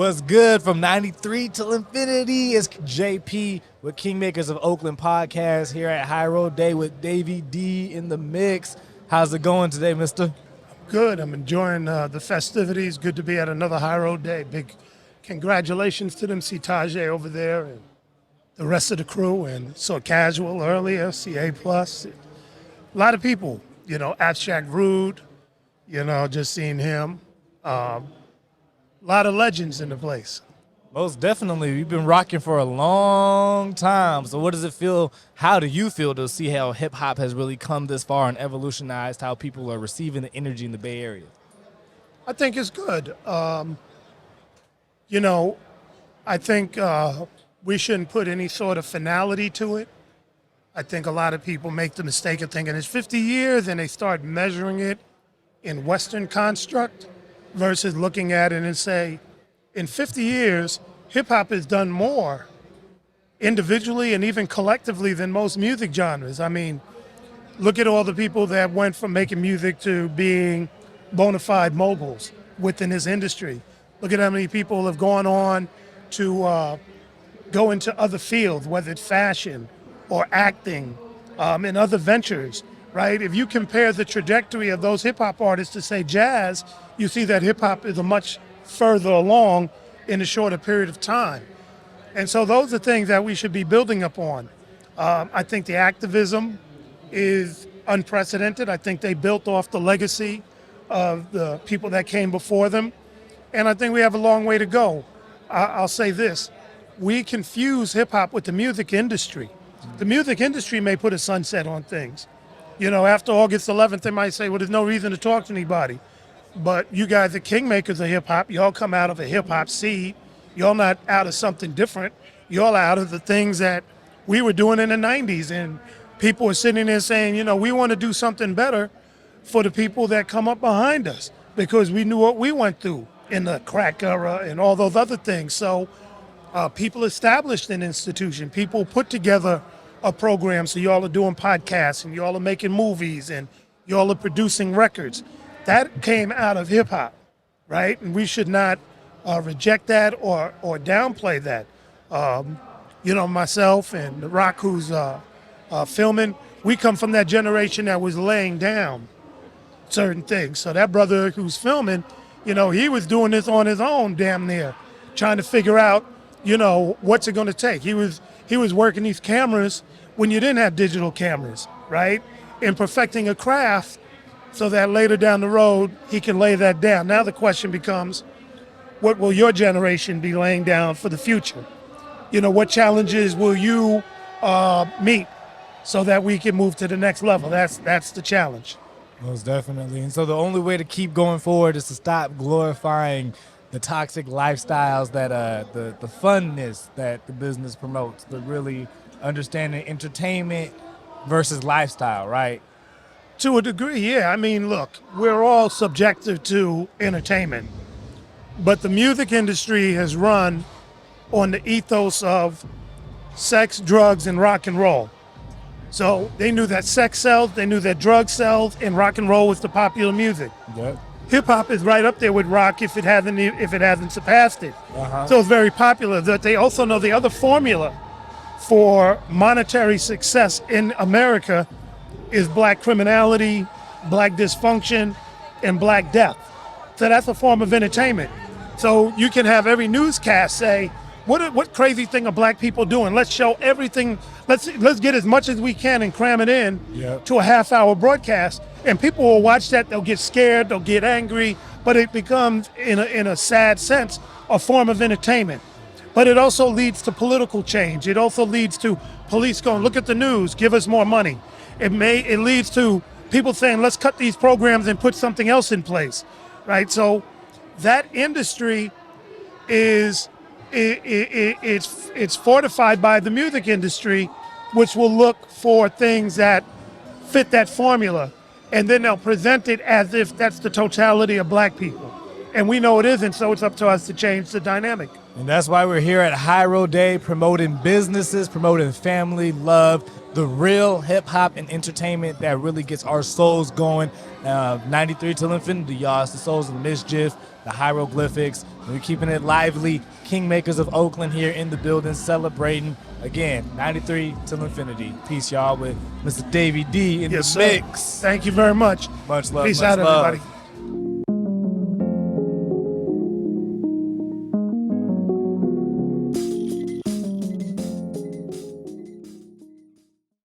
What's good from 93 till infinity? It's JP with Kingmakers of Oakland podcast here at Hiero Day with Davey D in the mix. How's it going today, mister? Good. I'm enjoying the festivities. Good to be at another Hiero Day. Big congratulations to them, see Tajay over there and the rest of the crew. And saw Casual earlier, CA Plus. A lot of people, Abstract Rude, just seeing him. A lot of legends in the place. Most definitely. We've been rocking for a long time. So what does it feel? How do you feel to see how hip hop has really come this far and evolutionized how people are receiving the energy in the Bay Area? I think it's good. I think we shouldn't put any sort of finality to it. I think a lot of people make the mistake of thinking it's 50 years and they start measuring it in Western construct versus looking at it and say, in 50 years, hip-hop has done more individually and even collectively than most music genres. I mean, look at all the people that went from making music to being bona fide moguls within this industry. Look at how many people have gone on to go into other fields, whether it's fashion or acting and other ventures, right? If you compare the trajectory of those hip-hop artists to, say, jazz, you see that hip-hop is a much further along in a shorter period of time. And so those are things that we should be building upon. I think the activism is unprecedented. I think they built off the legacy of the people that came before them. And I think we have a long way to go. I'll say this. We confuse hip-hop with the music industry. The music industry may put a sunset on things. After August 11th, they might say, well, there's no reason to talk to anybody. But you guys are kingmakers of hip-hop. Y'all come out of a hip-hop seed. Y'all not out of something different. Y'all out of the things that we were doing in the 90s. And people were sitting there saying, we want to do something better for the people that come up behind us because we knew what we went through in the crack era and all those other things. So people established an institution. People put together a program. So y'all are doing podcasts and y'all are making movies and y'all are producing records. That came out of hip-hop, right? And we should not reject that or downplay that. Myself and The Rock, who's filming, we come from that generation that was laying down certain things. So that brother who's filming, he was doing this on his own damn near, trying to figure out, what's it going to take. He was working these cameras when you didn't have digital cameras, right? And perfecting a craft so that later down the road, he can lay that down. Now the question becomes, what will your generation be laying down for the future? What challenges will you meet so that we can move to the next level? That's the challenge. Most definitely. And so the only way to keep going forward is to stop glorifying the toxic lifestyles that the funness that the business promotes, but really understanding entertainment versus lifestyle, right? To a degree, yeah. I mean, look, we're all subjective to entertainment, but the music industry has run on the ethos of sex, drugs, and rock and roll. So they knew that sex sells, they knew that drugs sells, and rock and roll was the popular music. Yep. Hip hop is right up there with rock if it hasn't surpassed it. So it's very popular. That they also know the other formula for monetary success in America is black criminality, black dysfunction, and black death. So that's a form of entertainment. So you can have every newscast say, what crazy thing are black people doing? Let's show everything. Let's get as much as we can and cram it in to a half-hour broadcast. And people will watch that. They'll get scared. They'll get angry. But it becomes, in a sad sense, a form of entertainment. But it also leads to political change. It also leads to police going, look at the news, give us more money. It leads to people saying, let's cut these programs and put something else in place, right? So that industry is it's fortified by the music industry, which will look for things that fit that formula, and then they'll present it as if that's the totality of black people. And we know it isn't, so it's up to us to change the dynamic. And that's why we're here at Hiero Day, promoting businesses, promoting family, love, the real hip-hop and entertainment that really gets our souls going. 93 till infinity, y'all. It's the Souls of Mischief, the hieroglyphics. And we're keeping it lively. Kingmakers of Oakland here in the building, celebrating, again, 93 till infinity. Peace, y'all, with Mr. Davey D in the mix. Thank you very much. Much love, Peace much out, love. everybody.